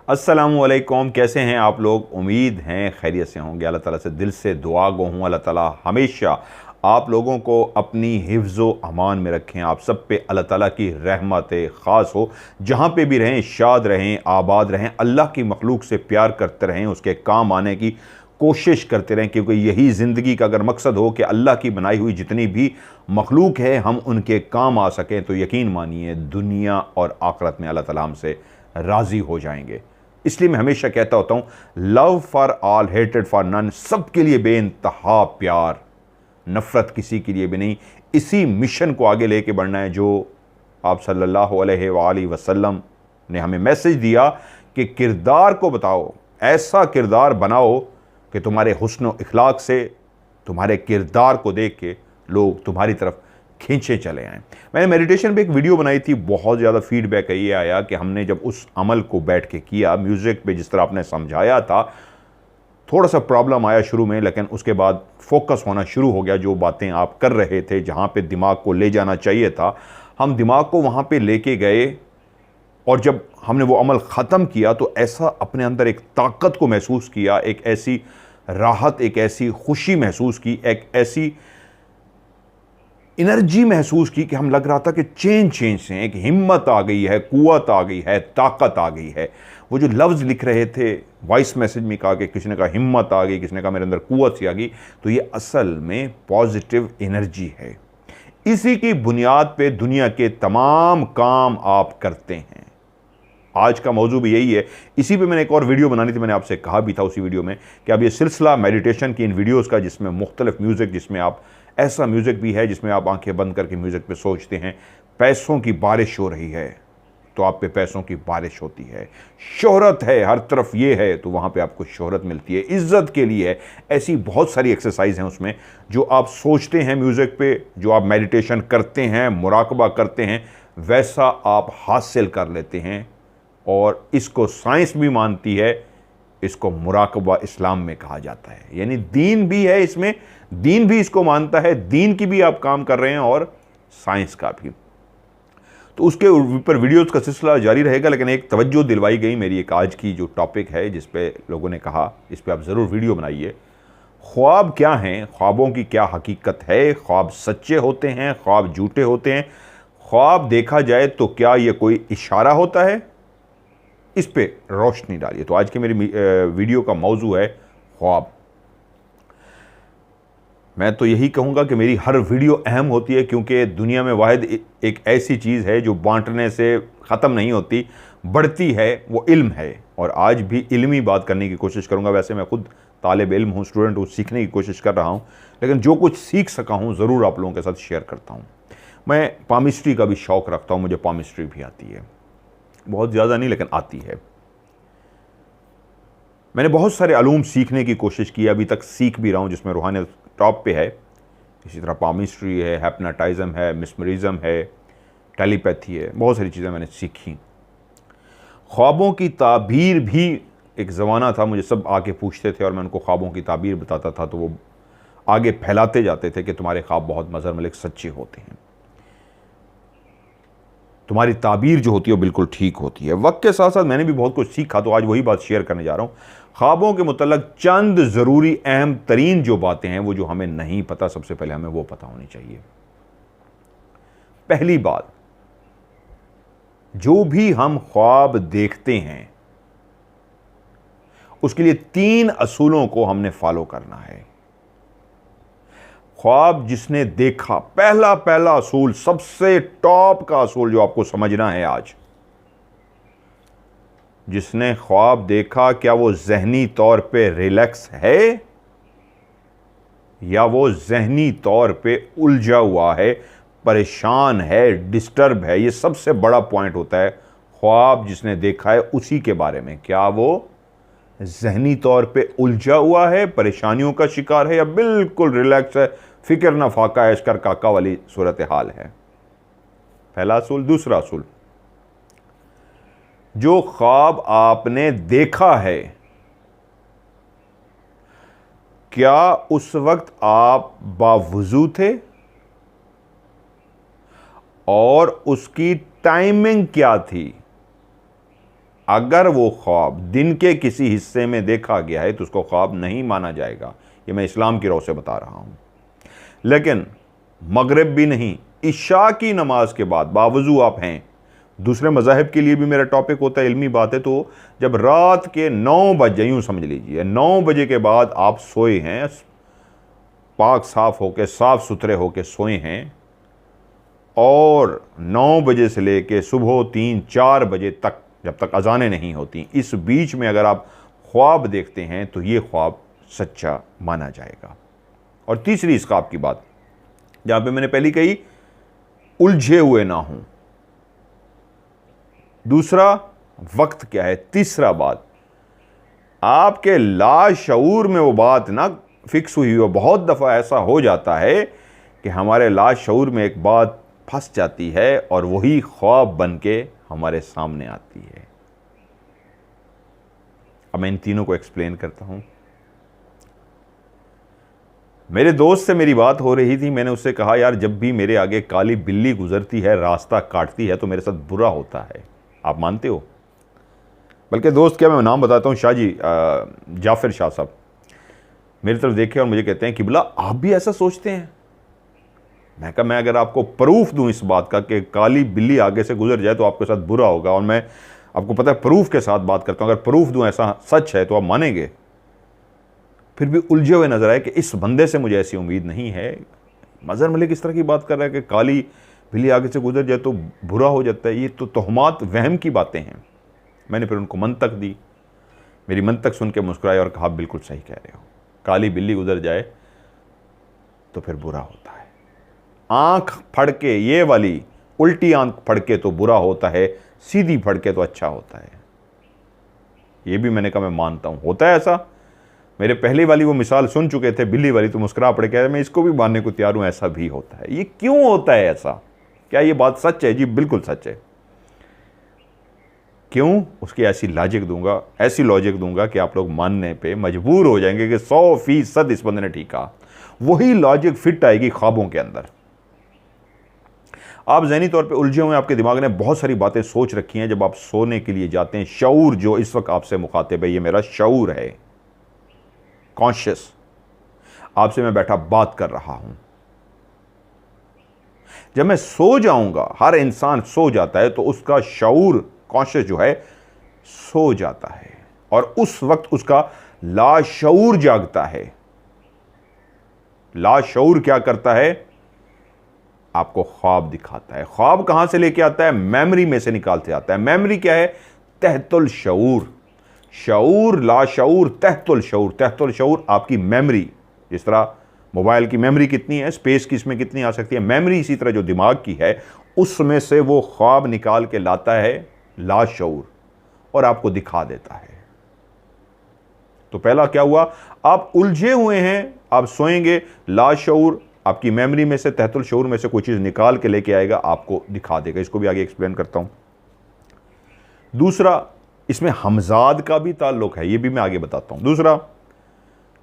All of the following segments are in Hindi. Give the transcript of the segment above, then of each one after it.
अस्सलामुअलैकुम। कैसे हैं आप लोग? उम्मीद हैं खैरियत से होंगे। अल्लाह ताला से दिल से दुआ गो हूँ, अल्लाह ताला हमेशा आप लोगों को अपनी हिफ्ज़ो अमान में रखें। आप सब पे अल्लाह ताला की रहमत ख़ास हो। जहाँ पे भी रहें शाद रहें, आबाद रहें, अल्लाह की मखलूक से प्यार करते रहें, उसके काम आने की कोशिश करते रहें, क्योंकि यही ज़िंदगी का अगर मकसद हो कि अल्लाह की बनाई हुई जितनी भी मखलूक है हम उनके काम आ सकें, तो यकीन मानिए दुनिया और आखिरत में अल्लाह ताला हमसे राज़ी हो जाएंगे। इसलिए मैं हमेशा कहता होता हूँ, love for all hated for none. सबके लिए बेइंतहा प्यार, नफ़रत किसी के लिए भी नहीं। इसी मिशन को आगे लेके बढ़ना है जो आप सल्लल्लाहु अलैहि वसल्लम ने हमें मैसेज दिया कि किरदार को बताओ, ऐसा किरदार बनाओ कि तुम्हारे हुस्न व इखलाक से, तुम्हारे किरदार को देख के लोग तुम्हारी तरफ खींचे चले आएँ। मैंने मेडिटेशन पे एक वीडियो बनाई थी, बहुत ज़्यादा फीडबैक ये आया कि हमने जब उस अमल को बैठ के किया, म्यूज़िक पे जिस तरह आपने समझाया था, थोड़ा सा प्रॉब्लम आया शुरू में, लेकिन उसके बाद फोकस होना शुरू हो गया। जो बातें आप कर रहे थे, जहाँ पे दिमाग को ले जाना चाहिए था, हम दिमाग को वहाँ पे लेके गए। और जब हमने वो अमल ख़त्म किया तो ऐसा अपने अंदर एक ताकत को महसूस किया, एक ऐसी राहत, एक ऐसी खुशी महसूस की, एक ऐसी एनर्जी महसूस की कि हम लग रहा था कि चेंज से एक हिम्मत आ गई है, कुव्वत आ गई है, ताकत आ गई है। वो जो लफ्ज़ लिख रहे थे, वॉइस मैसेज में कहा कि किसी ने कहा हिम्मत आ गई, किसी ने कहा मेरे अंदर कुव्वत सी आ गई, तो ये असल में पॉजिटिव एनर्जी है। इसी की बुनियाद पे दुनिया के तमाम काम आप करते हैं। आज का मौजू भी यही है। इसी पे मैंने एक और वीडियो बनानी थी, मैंने आपसे कहा भी था उसी वीडियो में कि अब ये सिलसिला मेडिटेशन की इन वीडियोस का, जिसमें मुख्तलिफ म्यूज़िक, जिसमें आप ऐसा म्यूज़िक भी है जिसमें आप आंखें बंद करके म्यूज़िक पे सोचते हैं, पैसों की बारिश हो रही है तो आप पे पैसों की बारिश होती है, शोहरत है हर तरफ ये है तो वहाँ पे आपको शोहरत मिलती है, इज़्ज़त के लिए है। ऐसी बहुत सारी एक्सरसाइज हैं उसमें जो आप सोचते हैं म्यूज़िक पे, जो आप मेडिटेशन करते हैं, मुराकबा करते हैं, वैसा आप हासिल कर लेते हैं। और इसको साइंस भी मानती है, इसको मुराकबा इस्लाम में कहा जाता है। यानी दीन भी है इसमें, दीन भी इसको मानता है, दीन की भी आप काम कर रहे हैं और साइंस का भी। तो उसके ऊपर वीडियोस का सिलसिला जारी रहेगा, लेकिन एक तवज्जो दिलवाई गई मेरी एक आज की जो टॉपिक है, जिस पे लोगों ने कहा इस पे आप ज़रूर वीडियो बनाइए। ख्वाब क्या हैं, ख्वाबों की क्या हकीकत है, ख्वाब सच्चे होते हैं, ख्वाब झूठे होते हैं, ख्वाब देखा जाए तो क्या ये कोई इशारा होता है, इस पे रोशनी डालिए। तो आज की मेरी वीडियो का मौजू है ख्वाब। मैं तो यही कहूँगा कि मेरी हर वीडियो अहम होती है, क्योंकि दुनिया में वाहिद एक ऐसी चीज़ है जो बांटने से ख़त्म नहीं होती, बढ़ती है, वो इल्म है। और आज भी इल्मी बात करने की कोशिश करूँगा। वैसे मैं खुद तालिब इल्म हूँ, स्टूडेंट हूँ, सीखने की कोशिश कर रहा हूँ, लेकिन जो कुछ सीख सका हूँ ज़रूर आप लोगों के साथ शेयर करता हूँ। मैं पामिस्ट्री का भी शौक़ रखता हूँ, मुझे पामिस्ट्री भी आती है, बहुत ज़्यादा नहीं लेकिन आती है। मैंने बहुत सारे अलूम सीखने की कोशिश की, अभी तक सीख भी रहा हूँ, जिसमें रूहानियत टॉप पे है। इसी तरह पामिस्ट्री है, हैप्नाटाइज़म है, मिस्मरिज़म है, टेलीपैथी है, बहुत सारी चीज़ें मैंने सीखी। ख्वाबों की ताबीर भी एक ज़माना था, मुझे सब आके पूछते थे और मैं उनको ख्वाबों की ताबीर बताता था, तो वो आगे फैलाते जाते थे कि तुम्हारे ख्वाब बहुत मज़र मलिक सच्चे होते हैं, तुम्हारी ताबीर जो होती है वो बिल्कुल ठीक होती है। वक्त के साथ साथ मैंने भी बहुत कुछ सीखा, तो आज वही बात शेयर करने जा रहा हूँ। ख्वाबों के मुतल्लक चंद ज़रूरी अहम तरीन जो बातें हैं, वो जो हमें नहीं पता, सबसे पहले हमें वो पता होनी चाहिए। पहली बात, जो भी हम ख्वाब देखते हैं उसके लिए 3 असूलों को हमने फॉलो करना है। ख्वाब जिसने देखा, पहला असूल, सबसे टॉप का असूल जो आपको समझना है आज, जिसने ख्वाब देखा, क्या वो ज़हनी तौर पे रिलैक्स है या वो ज़हनी तौर पे उलझा हुआ है, परेशान है, डिस्टर्ब है। ये सबसे बड़ा पॉइंट होता है ख्वाब जिसने देखा है उसी के बारे में। क्या वो ज़हनी तौर पे उलझा हुआ है, परेशानियों का शिकार है, या बिल्कुल रिलैक्स है, फिक्र ना फाका ऐशकर काका वाली सूरत हाल है। पहला असूल। दूसरा असूल, जो ख्वाब आपने देखा है, क्या उस वक्त आप बावजू थे और उसकी टाइमिंग क्या थी। अगर वो ख्वाब दिन के किसी हिस्से में देखा गया है तो उसको ख्वाब नहीं माना जाएगा। ये मैं इस्लाम की रौ से बता रहा हूँ। लेकिन मगरिब भी नहीं, इशा की नमाज के बाद बावजू आप हैं, दूसरे मज़ाहिब के लिए भी मेरा टॉपिक होता है, इल्मी बातें, तो जब रात के 9 बजे, यूँ समझ लीजिए 9 बजे के बाद आप सोए हैं, पाक साफ होके साफ़ सुथरे होके सोए हैं, और 9 बजे से लेके सुबह 3-4 बजे तक, जब तक अजानें नहीं होती, इस बीच में अगर आप ख्वाब देखते हैं तो ये ख्वाब सच्चा माना जाएगा। और तीसरी इस ख्वाब की बात, जहाँ पे मैंने पहली कही उलझे हुए ना हों, दूसरा वक्त क्या है, तीसरा बात आपके लाशऊर में वो बात ना फिक्स हुई हो। बहुत दफ़ा ऐसा हो जाता है कि हमारे लाशऊर में एक बात फंस जाती है और वही ख्वाब बन के हमारे सामने आती है। अब मैं इन तीनों को एक्सप्लेन करता हूं। मेरे दोस्त से मेरी बात हो रही थी, मैंने उससे कहा यार जब भी मेरे आगे काली बिल्ली गुजरती है, रास्ता काटती है, तो मेरे साथ बुरा होता है। आप मानते हो? बल्कि दोस्त क्या, मैं नाम बताता हूँ, शाह जी, जाफिर शाह साहब मेरी तरफ देखे और मुझे कहते हैं कि बोला आप भी ऐसा सोचते हैं? मैं कहा मैं अगर आपको प्रूफ दूं इस बात का कि काली बिल्ली आगे से गुजर जाए तो आपके साथ बुरा होगा, और मैं आपको पता है प्रूफ के साथ बात करता हूं, अगर प्रूफ दूं ऐसा सच है तो आप मानेंगे। फिर भी उलझे हुए नजर आए कि इस बंदे से मुझे ऐसी उम्मीद नहीं है। मजहर मलिक इस तरह की बात कर रहा है कि काली बिल्ली आगे से गुजर जाए तो बुरा हो जाता है। ये तो तोहमात, वहम की बातें हैं। मैंने फिर उनको मंतक दी, मेरी मंतक सुन के मुस्कुराए और कहा बिल्कुल सही कह रहे हो, काली बिल्ली गुजर जाए तो फिर बुरा होता है। आंख फड़ के, ये वाली उल्टी आंख फड़ के तो बुरा होता है, सीधी फड़ के तो अच्छा होता है। ये भी मैंने कहा मैं मानता हूं, होता है ऐसा। मेरे पहले वाली वो मिसाल सुन चुके थे बिल्ली वाली, तो मुस्कुरा पड़े, कह रहे मैं इसको भी मानने को तैयार हूं, ऐसा भी होता है। ये क्यों होता है ऐसा? क्या ये बात सच है? जी बिल्कुल सच है। क्यों? उसकी ऐसी लॉजिक दूंगा, ऐसी लॉजिक दूंगा कि आप लोग मानने पे मजबूर हो जाएंगे कि 100% इस बंदे ने ठीक कहा। वही लॉजिक फिट आएगी ख्वाबों के अंदर। आप ज़हनी तौर पे उलझे हुए, आपके दिमाग ने बहुत सारी बातें सोच रखी हैं। जब आप सोने के लिए जाते हैं, शऊर जो इस वक्त आपसे मुखातिब है, ये मेरा शऊर है, कॉन्शियस, आपसे मैं बैठा बात कर रहा हूं। जब मैं सो जाऊंगा, हर इंसान सो जाता है तो उसका शऊर, कॉन्शियस जो है, सो जाता है, और उस वक्त उसका लाशऊर जागता है। लाशऊर क्या करता है? आपको ख्वाब दिखाता है। ख्वाब कहां से लेके आता है? मेमोरी में से निकाल के आता है। मेमोरी क्या है? तहतुल शऊर। शऊर, लाशऊर, तहतुल शऊर। तहतुल शऊर आपकी मेमोरी। जिस तरह मोबाइल की मेमोरी कितनी है, स्पेस की इसमें कितनी आ सकती है, मेमोरी इसी तरह जो दिमाग की है, उसमें से वो ख्वाब निकाल के लाता है लाशऊर और आपको दिखा देता है। तो पहला क्या हुआ? आप उलझे हुए हैं, आप सोएंगे, लाशऊर आपकी मेमोरी में से, तहतुल शऊर में से कोई चीज़ निकाल के लेके आएगा, आपको दिखा देगा। इसको भी आगे एक्सप्लेन करता हूं। दूसरा, इसमें हमजाद का भी ताल्लुक है, ये भी मैं आगे बताता हूं। दूसरा,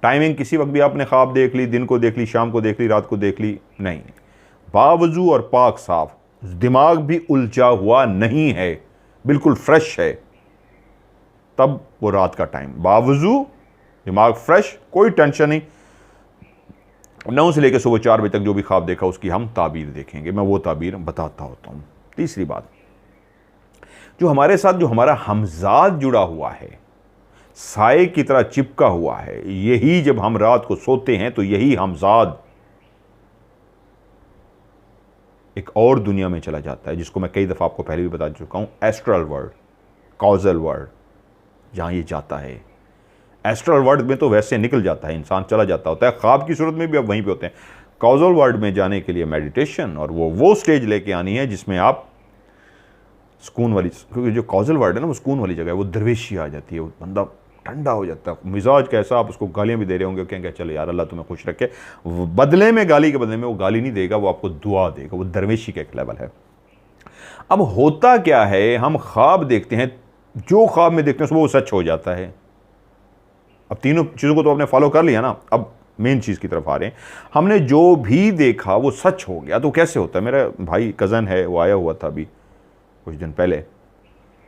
टाइमिंग, किसी वक्त भी आपने ख्वाब देख ली, दिन को देख ली, शाम को देख ली, रात को देख ली, नहीं, बावजू और पाक साफ, दिमाग भी उलझा हुआ नहीं है, बिल्कुल फ्रेश है, तब वो रात का टाइम, बावजू दिमाग फ्रेश, कोई टेंशन नहीं। 9 से लेकर सुबह 4 बजे तक जो भी ख्वाब देखा उसकी हम ताबीर देखेंगे, मैं वो ताबीर बताता होता हूँ। तीसरी बात, जो हमारे साथ, जो हमारा हमजाद जुड़ा हुआ है, साए की तरह चिपका हुआ है, यही जब हम रात को सोते हैं तो यही हमजाद एक और दुनिया में चला जाता है, जिसको मैं कई दफ़ा आपको पहले भी बता चुका हूँ, एस्ट्रल वर्ल्ड, कॉजल वर्ल्ड, जहाँ ये जाता है। एस्ट्रल वर्ल्ड में तो वैसे निकल जाता है, इंसान चला जाता होता है, ख्वाब की सूरत में भी अब वहीं पे होते हैं। कॉजल वर्ल्ड में जाने के लिए मेडिटेशन और वो स्टेज लेके आनी है जिसमें आप सुकून वाली, क्योंकि जो कॉजल वर्ल्ड है ना वो सुकून वाली जगह है, वो दरवेशी आ जाती है, वो बंदा ठंडा हो जाता है, मिजाज कैसा, आप उसको गालियाँ भी दे रहे होंगे, कहेंगे चलो यार अल्लाह तुम्हें खुश रखे, बदले में, गाली के बदले में वो गाली नहीं देगा, वो आपको दुआ देगा, वो दरवेशी का एक लेवल है। अब होता क्या है, हम ख्वाब देखते हैं, जो ख्वाब में देखते हैं वो सच हो जाता है। अब तीनों चीज़ों को तो आपने फॉलो कर लिया ना, अब मेन चीज़ की तरफ आ रहे हैं। हमने जो भी देखा वो सच हो गया, तो कैसे होता है? मेरा भाई कज़न है, वो आया हुआ था अभी कुछ दिन पहले,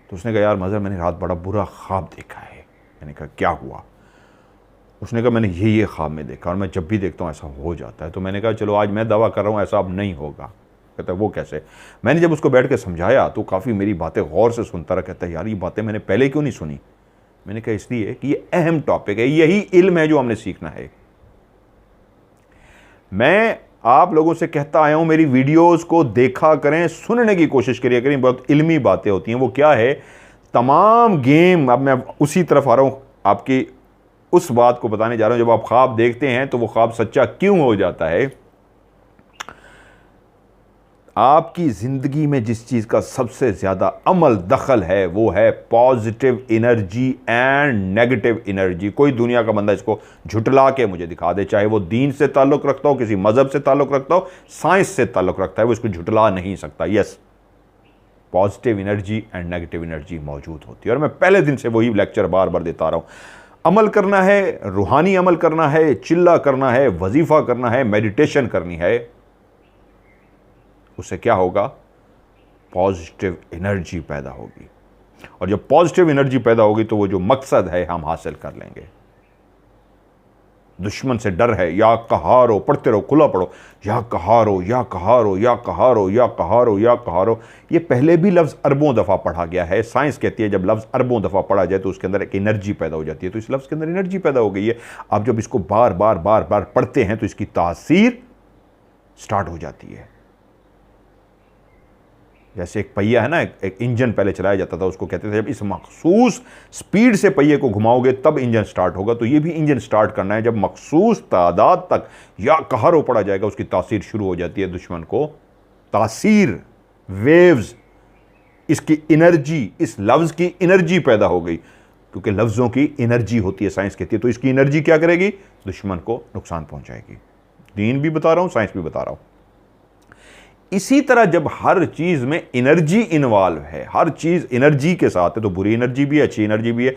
तो उसने कहा यार मज़हर मैंने रात बड़ा बुरा ख्वाब देखा है। मैंने कहा क्या हुआ? उसने कहा मैंने ये ख्वाब में देखा और मैं जब भी देखता हूँ ऐसा हो जाता है। तो मैंने कहा चलो आज मैं दावा कर रहा हूँ ऐसा अब नहीं होगा। कहता है वो कैसे? मैंने जब उसको बैठ के समझाया तो काफ़ी मेरी बातें गौर से सुनता रहा। कहता है यार ये बातें मैंने पहले क्यों नहीं सुनी? मैंने कहा इसलिए कि ये अहम टॉपिक है, यही इल्म है जो हमने सीखना है। मैं आप लोगों से कहता आया हूं मेरी वीडियोस को देखा करें, सुनने की कोशिश करिए करें, बहुत इल्मी बातें होती हैं। वो क्या है? तमाम गेम, अब मैं उसी तरफ आ रहा हूं, आपकी उस बात को बताने जा रहा हूं। जब आप ख्वाब देखते हैं तो वो ख्वाब सच्चा क्यों हो जाता है? आपकी ज़िंदगी में जिस चीज़ का सबसे ज़्यादा अमल दखल है वो है positive energy and negative energy. कोई दुनिया का बंदा इसको झुटला के मुझे दिखा दे, चाहे वो दीन से ताल्लुक़ रखता हो, किसी मज़हब से ताल्लुक़ रखता हो, साइंस से ताल्लुक़ रखता है, वो इसको झुटला नहीं सकता। Yes, positive energy and negative energy मौजूद होती है और मैं पहले दिन से वही लेक्चर बार बार देता रहा हूँ। अमल करना है, रूहानी अमल करना है, चिल्ला करना है, वजीफ़ा करना है, मेडिटेशन करनी है, उससे क्या होगा? पॉजिटिव एनर्जी पैदा होगी। और जब पॉजिटिव एनर्जी पैदा होगी तो वो जो मकसद है हम हासिल कर लेंगे। दुश्मन से डर है, या कहारो, पढ़ते रहो, खुला पढ़ो, या कहारो, या कहारो, या कहारो, या कहारो, या कहारो। ये पहले भी लफ्ज़ अरबों दफ़ा पढ़ा गया है। साइंस कहती है जब लफ्ज़ अरबों दफ़ा पढ़ा जाए तो उसके अंदर एक एनर्जी पैदा हो जाती है। तो इस लफ्ज़ के अंदर एनर्जी पैदा हो गई है। आप जब इसको बार बार बार बार पढ़ते हैं तो इसकी तासीर स्टार्ट हो जाती है। जैसे एक पहिया है ना, एक इंजन पहले चलाया जाता था, उसको कहते थे जब इस मखसूस स्पीड से पहिए को घुमाओगे तब इंजन स्टार्ट होगा। तो ये भी इंजन स्टार्ट करना है जब मखसूस तादाद तक या कहर पड़ा जाएगा, उसकी तासीर शुरू हो जाती है। दुश्मन को तासीर, वेव्स, इसकी एनर्जी, इस लफ्ज़ की एनर्जी पैदा हो गई, क्योंकि लफ्ज़ों की एनर्जी होती है, साइंस कहती है। तो इसकी एनर्जी क्या करेगी? दुश्मन को नुकसान पहुंचाएगी। दीन भी बता रहा हूं, साइंस भी बता रहा हूं। इसी तरह जब हर चीज में एनर्जी इन्वॉल्व है, हर चीज एनर्जी के साथ है, तो बुरी एनर्जी भी है, अच्छी एनर्जी भी है।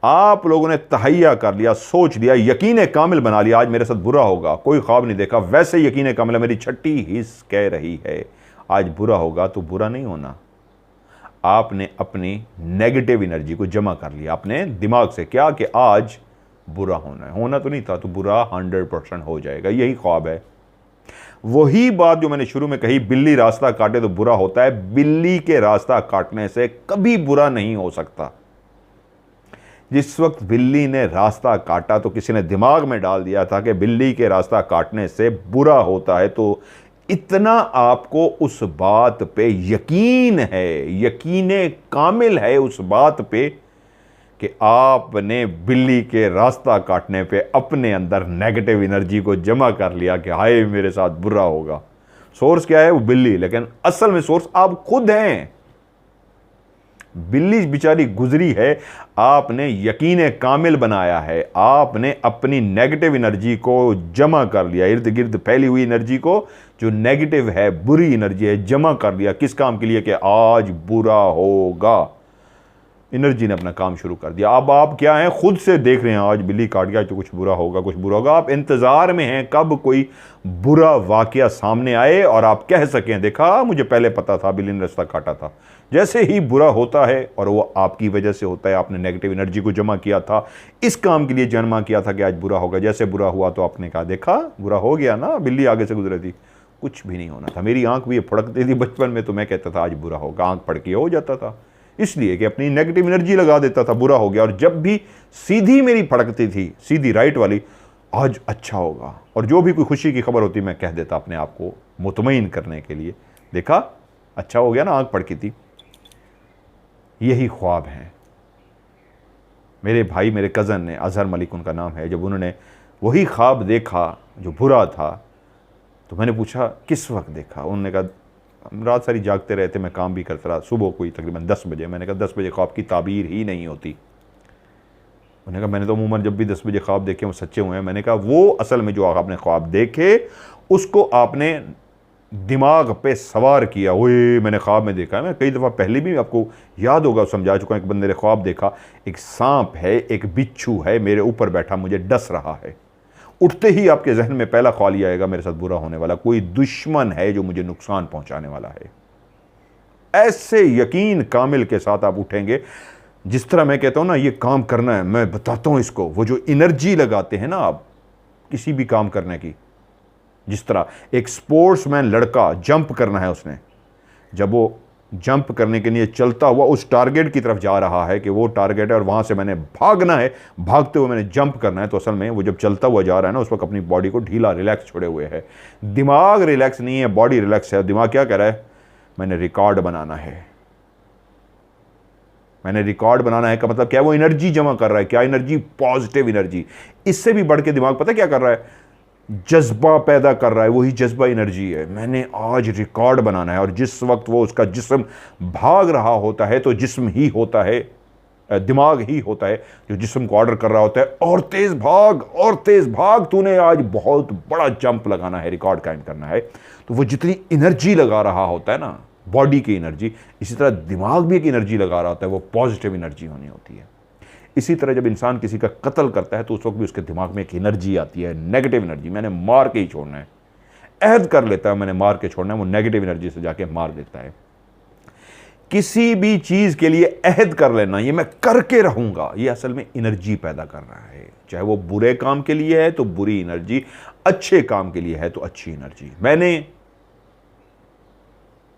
आप लोगों ने तहैया कर लिया, सोच लिया, यकीन कामिल बना लिया आज मेरे साथ बुरा होगा, कोई ख्वाब नहीं देखा, वैसे यकीन कामिल मेरी छठी हिस्स कह रही है आज बुरा होगा, तो बुरा नहीं होना। आपने अपनी नेगेटिव एनर्जी को जमा कर लिया अपने दिमाग से, क्या कि आज बुरा होना है। होना तो नहीं था, तो बुरा 100% हो जाएगा, यही ख्वाब है। वही बात जो मैंने शुरू में कही, बिल्ली रास्ता काटे तो बुरा होता है, बिल्ली के रास्ता काटने से कभी बुरा नहीं हो सकता। जिस वक्त बिल्ली ने रास्ता काटा तो किसी ने दिमाग में डाल दिया था कि बिल्ली के रास्ता काटने से बुरा होता है, तो इतना आपको उस बात पे यकीन है, यकीन कामिल है उस बात पे कि आपने बिल्ली के रास्ता काटने पे अपने अंदर नेगेटिव एनर्जी को जमा कर लिया कि हाय मेरे साथ बुरा होगा। सोर्स क्या है? वो बिल्ली, लेकिन असल में सोर्स आप खुद हैं। बिल्ली बेचारी गुजरी है, आपने यकीन कामिल बनाया है, आपने अपनी नेगेटिव एनर्जी को जमा कर लिया, इर्द गिर्द फैली हुई एनर्जी को जो नेगेटिव है, बुरी एनर्जी है, जमा कर लिया। किस काम के लिए? कि आज बुरा होगा। एनर्जी ने अपना काम शुरू कर दिया। अब आप क्या हैं? खुद से देख रहे हैं आज बिल्ली काट गया तो कुछ बुरा होगा, कुछ बुरा होगा। आप इंतजार में हैं कब कोई बुरा वाकया सामने आए और आप कह सकें देखा मुझे पहले पता था बिल्ली ने रास्ता काटा था। जैसे ही बुरा होता है, और वो आपकी वजह से होता है, आपने नेगेटिव एनर्जी को जमा किया था, इस काम के लिए जमा किया था कि आज बुरा होगा, जैसे बुरा हुआ तो आपने कहा देखा बुरा हो गया ना, बिल्ली आगे से गुजरी थी, कुछ भी नहीं होना था। मेरी आंख भी ये फड़कती थी बचपन में, तो मैं कहता था आज बुरा होगा, आंख फड़की हो जाता था, इसलिए कि अपनी नेगेटिव एनर्जी लगा देता था, बुरा हो गया। और जब भी सीधी मेरी फड़कती थी, सीधी राइट वाली, आज अच्छा होगा। और जो भी कोई खुशी की खबर होती मैं कह देता अपने आप को मुतमईन करने के लिए, देखा अच्छा हो गया ना, आंख फड़की थी। यही ख्वाब हैं। मेरे भाई, मेरे कज़न ने, अजहर मलिक उनका नाम है, जब उन्होंने वही ख्वाब देखा जो बुरा था, तो मैंने पूछा किस वक्त देखा? उन्होंने कहा रात सारी जागते रहते, मैं काम भी करता रहा, सुबह कोई तकरीबन 10 बजे। मैंने कहा 10 बजे ख्वाब की ताबीर ही नहीं होती। उन्होंने कहा मैंने तो अमूमन जब भी 10 बजे ख्वाब देखे वो सच्चे हुए हैं। मैंने कहा वो असल में जो आपने ख्वाब देखे उसको आपने दिमाग पे सवार किया। ओए मैंने ख्वाब में देखा है, मैं कई दफ़ा पहले भी आपको याद होगा समझा चुका हूँ। एक बंदे ने ख्वाब देखा, एक सांप है, एक बिच्छू है, मेरे ऊपर बैठा, मुझे डस रहा है। उठते ही आपके जहन में पहला ख्याल आएगा मेरे साथ बुरा होने वाला, कोई दुश्मन है जो मुझे नुकसान पहुंचाने वाला है। ऐसे यकीन कामिल के साथ आप उठेंगे, जिस तरह मैं कहता हूँ ना ये काम करना है, मैं बताता हूँ इसको, वो जो एनर्जी लगाते हैं ना आप किसी भी काम करने की, जिस तरह एक स्पोर्ट्समैन लड़का जंप करना है उसने, जब वो जंप करने के लिए चलता हुआ उस टारगेट की तरफ जा रहा है कि वो टारगेट है और वहाँ से मैंने भागना है, भागते हुए मैंने जंप करना है, तो असल में वो जब चलता हुआ जा रहा है ना उस वक्त अपनी बॉडी को ढीला रिलैक्स छोड़े हुए है। दिमाग रिलैक्स नहीं है, बॉडी रिलैक्स है। दिमाग क्या कह रहा है? मैंने रिकॉर्ड बनाना है, मैंने रिकॉर्ड बनाना है का मतलब क्या है? वो एनर्जी जमा कर रहा है। क्या एनर्जी? Positive energy. इससे भी बढ़ के दिमाग पता क्या कर रहा है? जज्बा पैदा कर रहा है। वही जज्बा एनर्जी है। मैंने आज रिकॉर्ड बनाना है। और जिस वक्त वो उसका जिस्म भाग रहा होता है तो जिस्म ही होता है, दिमाग ही होता है जो जिस्म को ऑर्डर कर रहा होता है, और तेज भाग, और तेज भाग, तूने आज बहुत बड़ा जंप लगाना है, रिकॉर्ड कायम करना है। तो वो जितनी एनर्जी लगा रहा होता है ना, बॉडी की एनर्जी, इसी तरह दिमाग भी एक एनर्जी लगा रहा होता है, वो पॉजिटिव एनर्जी होनी होती है। इसी तरह जब इंसान किसी का कत्ल करता है तो उस वक्त भी उसके दिमाग में एक एनर्जी आती है, नेगेटिव एनर्जी, मैंने मार के ही छोड़ना है। अहद कर लेता है मैंने मार के छोड़ना है, वो नेगेटिव एनर्जी से जाके मार देता है। किसी भी चीज के लिए अहद कर लेना, ये मैं करके रहूंगा, ये असल में एनर्जी पैदा कर रहा है। चाहे वो बुरे काम के लिए है तो बुरी एनर्जी, अच्छे काम के लिए है तो अच्छी एनर्जी। मैंने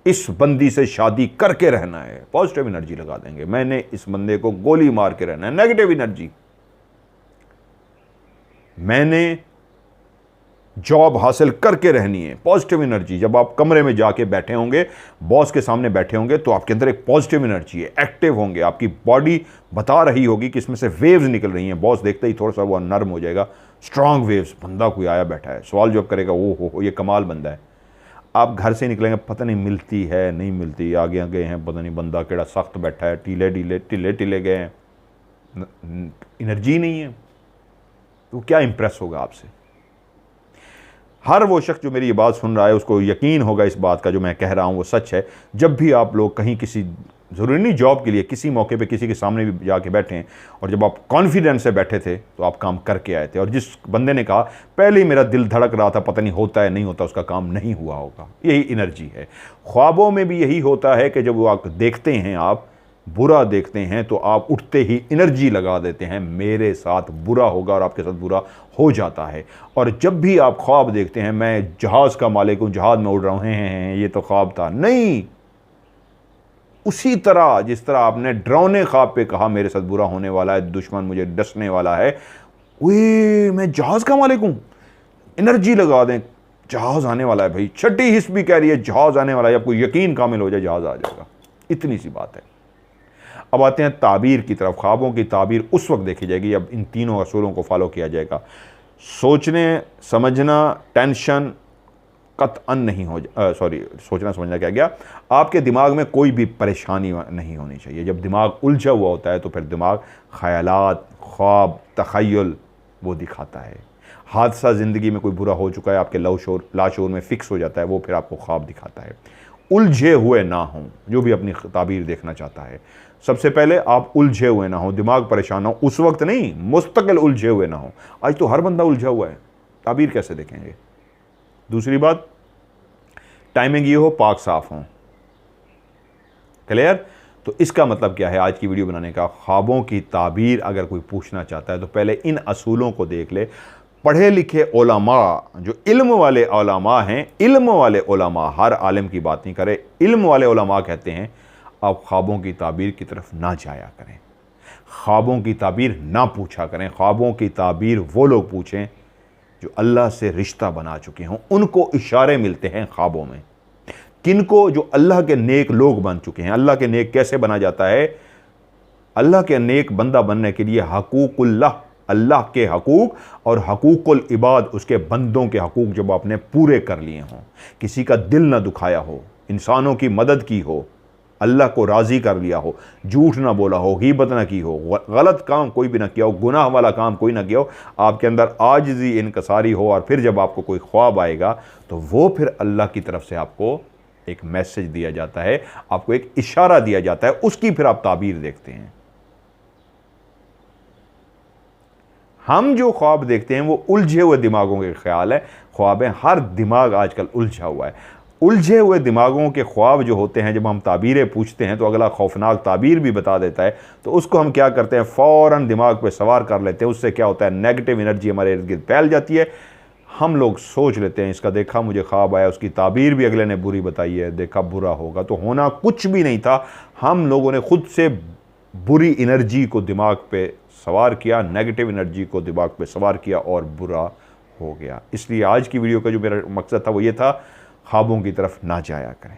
इस बंदी से शादी करके रहना है, पॉजिटिव एनर्जी लगा देंगे। मैंने इस बंदे को गोली मार के रहना है, नेगेटिव एनर्जी। मैंने जॉब हासिल करके रहनी है, पॉजिटिव एनर्जी। जब आप कमरे में जाके बैठे होंगे, बॉस के सामने बैठे होंगे, तो आपके अंदर एक पॉजिटिव एनर्जी है, एक्टिव होंगे, आपकी बॉडी बता रही होगी कि इसमें से वेव्स निकल रही हैं। बॉस देखते ही थोड़ा सा वो नर्म हो जाएगा, स्ट्रांग वेव्स, बंदा कोई आया बैठा है, सवाल जवाब करेगा, ओ हो ये कमाल बंदा है। आप घर से निकलेंगे, पता नहीं मिलती है नहीं मिलती, आगे आगे हैं, पता नहीं बंदा केड़ा सख्त बैठा है, टीले टीले टीले टीले गए हैं, एनर्जी नहीं है, तो क्या इंप्रेस होगा आपसे? हर वो शख्स जो मेरी ये बात सुन रहा है उसको यकीन होगा इस बात का, जो मैं कह रहा हूँ वो सच है। जब भी आप लोग कहीं किसी, ज़रूरी नहीं जॉब के लिए, किसी मौके पे किसी के सामने भी जाके बैठे हैं और जब आप कॉन्फिडेंस से बैठे थे तो आप काम करके आए थे। और जिस बंदे ने कहा पहले ही मेरा दिल धड़क रहा था, पता नहीं होता है नहीं होता, उसका काम नहीं हुआ होगा, यही एनर्जी है। ख्वाबों में भी यही होता है कि जब वो आप देखते हैं, आप बुरा देखते हैं तो आप उठते ही एनर्जी लगा देते हैं, मेरे साथ बुरा होगा, और आपके साथ बुरा हो जाता है। और जब भी आप ख्वाब देखते हैं, मैं जहाज़ का मालिक हूँ, जहाज़ में उड़ रहा हूँ, हैं ये तो ख्वाब था, नहीं, उसी तरह जिस तरह आपने डरावने ख्वाब पे कहा मेरे साथ बुरा होने वाला है, दुश्मन मुझे डसने वाला है, वे मैं जहाज़ का मालिक हूँ, एनर्जी लगा दें, जहाज़ आने वाला है भाई। छठी हिस्स भी कह रही है जहाज़ आने वाला है, आपको यकीन कामिल हो जाए जहाज़ आ जाएगा, इतनी सी बात है। अब आते हैं ताबीर की तरफ। ख्वाबों की ताबीर उस वक्त देखी जाएगी अब इन तीनों असूलों को फॉलो किया जाएगा। सोचने समझना, टेंशन कतअन नहीं हो सोचना समझना क्या गया, आपके दिमाग में कोई भी परेशानी नहीं होनी चाहिए। जब दिमाग उलझा हुआ होता है तो फिर दिमाग ख़यालात, ख्वाब, तख़य्युल वो दिखाता है। हादसा ज़िंदगी में कोई बुरा हो चुका है, आपके लाशूर में फ़िक्स हो जाता है, वो फिर आपको ख्वाब दिखाता है। उलझे हुए ना हों, जो भी अपनी ताबीर देखना चाहता है, सबसे पहले आप उलझे हुए ना हो, दिमाग परेशान हो, उस वक्त नहीं, मुस्तकिल उलझे हुए ना हो। आज तो हर बंदा उलझा हुआ है, ताबीर कैसे देखेंगे? दूसरी बात, टाइमिंग ये हो पाक साफ हो। क्लियर? तो इसका मतलब क्या है आज की वीडियो बनाने का? ख्वाबों की ताबीर अगर कोई पूछना चाहता है तो पहले इन असूलों को देख ले। पढ़े लिखे उलमा, जो इल्म वाले उलमा हैं, इल्म वाले उलमा, हर आलिम की बात नहीं करे, इल्म वाले उलमा कहते हैं आप ख्वाबों की ताबीर की तरफ ना जाया करें, ख्वाबों की ताबीर ना पूछा करें। ख्वाबों की ताबीर वो लोग पूछें जो अल्लाह से रिश्ता बना चुके हों, उनको इशारे मिलते हैं ख्वाबों में। किनको? जो अल्लाह के नेक लोग बन चुके हैं। अल्लाह के नेक कैसे बना जाता है? अल्लाह के नेक बंदा बनने के लिए हकूकुल्लाह, अल्लाह के हकूक और हकूकुल इबाद, उसके बंदों के हकूक जब आपने पूरे कर लिए हों, किसी का दिल ना दुखाया हो, इंसानों की मदद की हो, अल्लाह को राज़ी कर लिया हो, झूठ ना बोला हो, गीबत ना की हो, गलत काम कोई भी ना किया हो, गुनाह वाला काम कोई ना किया हो, आपके अंदर आजिज़ी इनकसारी हो, और फिर जब आपको कोई ख्वाब आएगा तो वो फिर अल्लाह की तरफ से आपको एक मैसेज दिया जाता है, आपको एक इशारा दिया जाता है, उसकी फिर आप ताबीर देखते हैं। हम जो ख्वाब देखते हैं वो उलझे हुए दिमागों के ख्याल है, ख्वाब है। हर दिमाग आजकल उलझा हुआ है। उलझे हुए दिमागों के ख्वाब जो होते हैं, जब हम ताबीरें पूछते हैं तो अगला खौफनाक ताबीर भी बता देता है, तो उसको हम क्या करते हैं, फ़ौरन दिमाग पे सवार कर लेते हैं। उससे क्या होता है, नेगेटिव एनर्जी हमारे इर्द गिर्द फैल जाती है। हम लोग सोच लेते हैं इसका देखा मुझे ख्वाब आया, उसकी ताबीर भी अगले ने बुरी बताई है, देखा बुरा होगा, तो होना कुछ भी नहीं था। हम लोगों ने खुद से बुरी एनर्जी को दिमाग पे सवार किया, नेगेटिव एनर्जी को दिमाग पे सवार किया और बुरा हो गया। इसलिए आज की वीडियो का जो मेरा मकसद था वो ये था, ख्वाबों की तरफ ना जाया करें।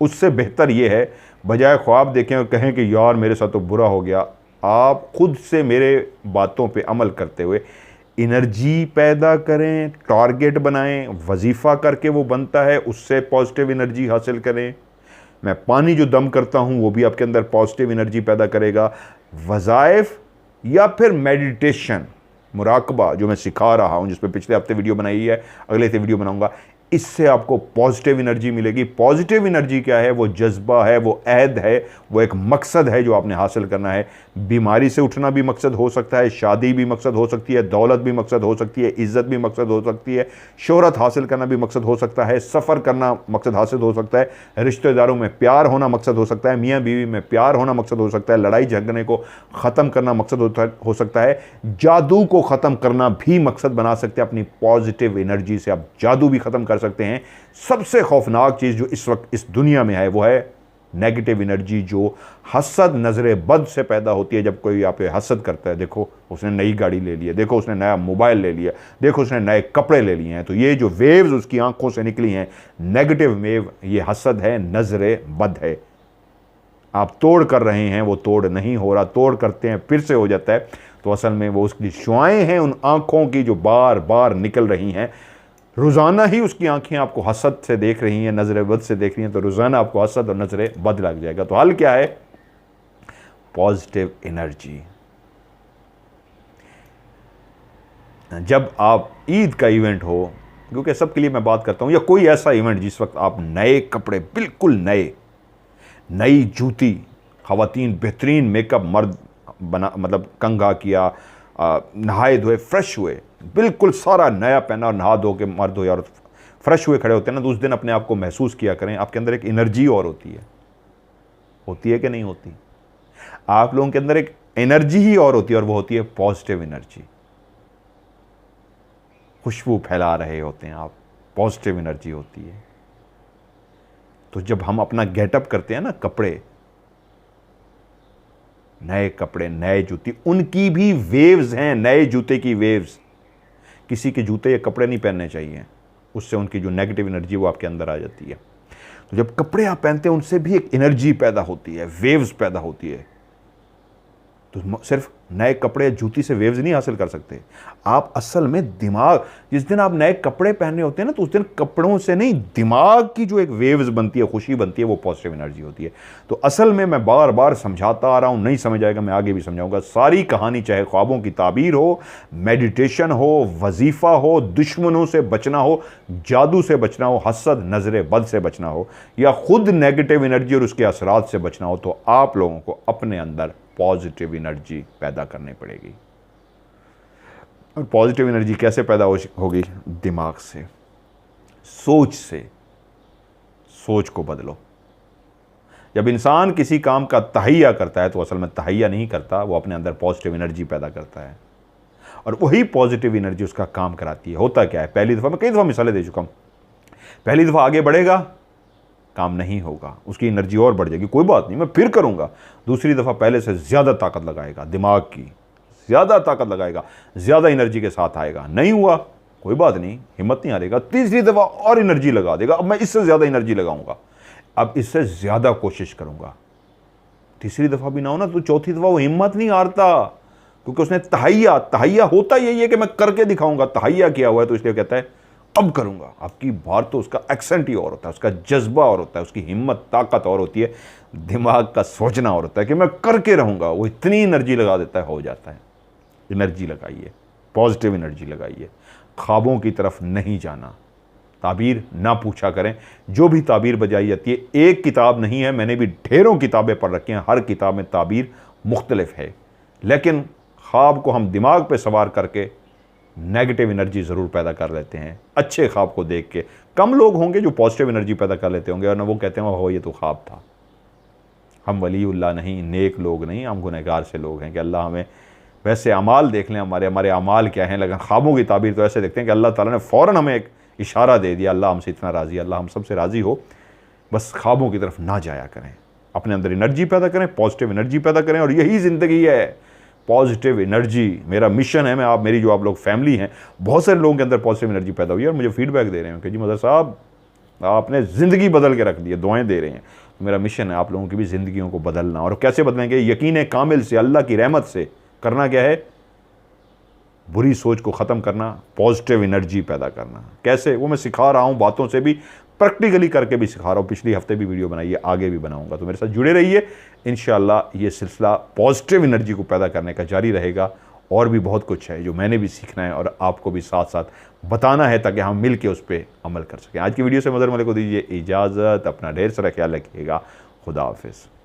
उससे बेहतर ये है, बजाय ख्वाब देखें और कहें कि यार मेरे साथ तो बुरा हो गया, आप खुद से मेरे बातों पे अमल करते हुए एनर्जी पैदा करें, टारगेट बनाएं, वजीफ़ा करके वो बनता है, उससे पॉजिटिव एनर्जी हासिल करें। मैं पानी जो दम करता हूँ वो भी आपके अंदर पॉजिटिव एनर्जी पैदा करेगा। वज़ाइफ या फिर मेडिटेशन, मुराकबा जो मैं सिखा रहा हूँ, जिस पर पिछले हफ्ते वीडियो बनाई है, अगले हफ्ते वीडियो बनाऊंगा, इससे आपको पॉजिटिव एनर्जी मिलेगी। पॉजिटिव एनर्जी क्या है, वो जज्बा है, वो अहद है, वो एक मकसद है जो आपने हासिल करना है। बीमारी से उठना भी मकसद हो सकता है, शादी भी मकसद हो सकती है, दौलत भी मकसद हो सकती है, इज़्ज़त भी मकसद हो सकती है, शोहरत हासिल करना भी मकसद हो सकता है, सफ़र करना मकसद हासिल हो सकता है, रिश्तेदारों में प्यार होना मकसद हो सकता है, मियाँ बीवी में प्यार होना मकसद हो सकता है, लड़ाई झगड़े को ख़त्म करना मकसद हो सकता है, जादू को ख़त्म करना भी मकसद बना सकते हैं। अपनी पॉजिटिव एनर्जी से आप जादू भी ख़त्म कर सकते हैं। सबसे खौफनाक चीज़ जो इस वक्त इस दुनिया में है वो है नेगेटिव एनर्जी, जो हसद नज़र बद से पैदा होती है। जब कोई आप पे हसद करता है, देखो उसने नई गाड़ी ले ली है, देखो उसने नया मोबाइल ले लिया, देखो उसने नए कपड़े ले लिए हैं, तो ये जो वेव्स उसकी आंखों से निकली हैं, नेगेटिव वेव, ये हसद है, नज़र बद है। आप तोड़ कर रहे हैं, वो तोड़ नहीं हो रहा, तोड़ करते हैं फिर से हो जाता है, तो असल में वो उसकी शुआएं हैं उन आंखों की जो बार बार निकल रही हैं। रोज़ाना ही उसकी आंखें आपको हसद से देख रही हैं, नज़र बद से देख रही हैं, तो रोज़ाना आपको हसद और नज़र बद लग जाएगा। तो हल क्या है, पॉजिटिव एनर्जी। जब आप ईद का इवेंट हो, क्योंकि सबके लिए मैं बात करता हूँ, या कोई ऐसा इवेंट जिस वक्त आप नए कपड़े, बिल्कुल नए, नई जूती, ख़वातीन बेहतरीन मेकअप, मर्द बना मतलब कंघा किया, नहाए धोए फ्रेश हुए, बिल्कुल सारा नया पहना और नहा धो के मर्द हो या औरत फ्रेश हुए खड़े होते हैं ना, तो उस दिन अपने आप को महसूस किया करें, आपके अंदर एक एनर्जी और होती है कि नहीं होती? आप लोगों के अंदर एक एनर्जी ही और होती है, और वो होती है पॉजिटिव एनर्जी। खुशबू फैला रहे होते हैं आप, पॉजिटिव एनर्जी होती है। तो जब हम अपना गेटअप करते हैं ना, कपड़े, नए कपड़े, नए जूती, उनकी भी वेव्स हैं, नए जूते की वेव्स। किसी के जूते या कपड़े नहीं पहनने चाहिए, उससे उनकी जो नेगेटिव एनर्जी वो आपके अंदर आ जाती है। तो जब कपड़े आप पहनते हैं, उनसे भी एक एनर्जी पैदा होती है, वेव्स पैदा होती है। तो सिर्फ नए कपड़े जूती से वेव्स नहीं हासिल कर सकते आप। असल में दिमाग, जिस दिन आप नए कपड़े पहने होते हैं ना, तो उस दिन कपड़ों से नहीं, दिमाग की जो एक वेव्स बनती है, खुशी बनती है, वो पॉजिटिव एनर्जी होती है। तो असल में मैं बार बार समझाता आ रहा हूं, नहीं समझ आएगा मैं आगे भी समझाऊंगा। सारी कहानी, चाहे ख्वाबों की ताबीर हो, मेडिटेशन हो, वजीफा हो, दुश्मनों से बचना हो, जादू से बचना हो, हसद नजर बद से बचना हो, या खुद नेगेटिव एनर्जी और उसके असरात से बचना हो, तो आप लोगों को अपने अंदर पॉजिटिव एनर्जी पैदा करनी पड़ेगी। और पॉजिटिव एनर्जी कैसे पैदा होगी? दिमाग से, सोच से। सोच को बदलो। जब इंसान किसी काम का तहैया करता है, तो असल में तहैया नहीं करता, वो अपने अंदर पॉजिटिव एनर्जी पैदा करता है, और वही पॉजिटिव एनर्जी उसका काम कराती है। होता क्या है, पहली दफ़ा, मैं कई दफ़ा मिसालें दे चुका हूँ, पहली दफ़ा आगे बढ़ेगा, काम नहीं होगा, उसकी एनर्जी और बढ़ जाएगी, कोई बात नहीं मैं फिर करूंगा। दूसरी दफ़ा पहले से ज़्यादा ताकत लगाएगा, दिमाग की ज़्यादा ताकत लगाएगा, ज़्यादा एनर्जी के साथ आएगा, नहीं हुआ कोई बात नहीं, हिम्मत नहीं हारेगा, तीसरी दफ़ा और एनर्जी लगा देगा, अब मैं इससे ज़्यादा एनर्जी लगाऊंगा, अब इससे ज़्यादा कोशिश करूंगा। तीसरी दफ़ा भी ना हो ना, तो चौथी दफ़ा वो हिम्मत नहीं हारता, क्योंकि उसने तहैया होता यही है कि मैं करके दिखाऊंगा, तहैया किया हुआ है, तो इसलिए कहता है अब करूंगा। आपकी बार तो उसका एक्सेंट ही और होता है, उसका जज्बा और होता है, उसकी हिम्मत ताकत और होती है, दिमाग का सोचना और होता है कि मैं करके रहूंगा। वो इतनी एनर्जी लगा देता है, हो जाता है। एनर्जी लगाइए, पॉजिटिव एनर्जी लगाइए, ख्वाबों की तरफ नहीं जाना। ताबीर ना पूछा करें, जो भी ताबीर बजाई जाती है, एक किताब नहीं है, मैंने भी ढेरों किताबें पढ़ रखी हैं, हर किताब में ताबीर मुख्तलिफ है, लेकिन ख्वाब को हम दिमाग पे सवार करके नेगेटिव एनर्जी ज़रूर पैदा कर लेते हैं अच्छे ख्वाब को देख के। कम लोग होंगे जो पॉजिटिव एनर्जी पैदा कर लेते होंगे और ना वो कहते हैं हो ये तो ख्वाब था। हम वलीउल्लाह नहीं, नेक लोग नहीं, हम गुनहगार से लोग हैं कि अल्लाह हमें वैसे अमाल देख लें, हमारे अमाल क्या हैं, लेकिन ख्वाबों की ताबीर तो ऐसे देखते हैं कि अल्लाह ताला ने फ़ौरन हमें एक इशारा दे दिया, अल्लाह हमसे इतना राज़ी, अल्लाह हम सबसे राज़ी हो, बस ख्वाबों की तरफ ना जाया करें। अपने अंदर एनर्जी पैदा करें, पॉजिटिव एनर्जी पैदा करें, और यही ज़िंदगी है, पॉजिटिव एनर्जी। मेरा मिशन है, मेरी जो आप लोग फैमिली हैं, बहुत सारे लोगों के अंदर पॉजिटिव एनर्जी पैदा हुई है और मुझे फीडबैक दे रहे हैं कि जी मदर साहब आपने ज़िंदगी बदल के रख दी है, दुआएं दे रहे हैं। मेरा मिशन है आप लोगों की भी ज़िंदगियों को बदलना। और कैसे बदलेंगे? यकीन कामिल से, अल्लाह की रहमत से। करना क्या है? बुरी सोच को ख़त्म करना, पॉजिटिव एनर्जी पैदा करना। कैसे? वो मैं सिखा रहा हूँ, बातों से भी, प्रैक्टिकली करके भी सिखा रहा हूँ। पिछले हफ्ते भी वीडियो बनाई है, आगे भी बनाऊँगा, तो मेरे साथ जुड़े रहिए। इंशाअल्लाह ये सिलसिला पॉजिटिव एनर्जी को पैदा करने का जारी रहेगा। और भी बहुत कुछ है जो मैंने भी सीखना है और आपको भी साथ साथ बताना है, ताकि हम मिल के उस पर अमल कर सकें। आज की वीडियो से मदर मलिक को दीजिए इजाज़त। अपना ढेर सारा ख्याल रखिएगा। खुदा हाफिज़।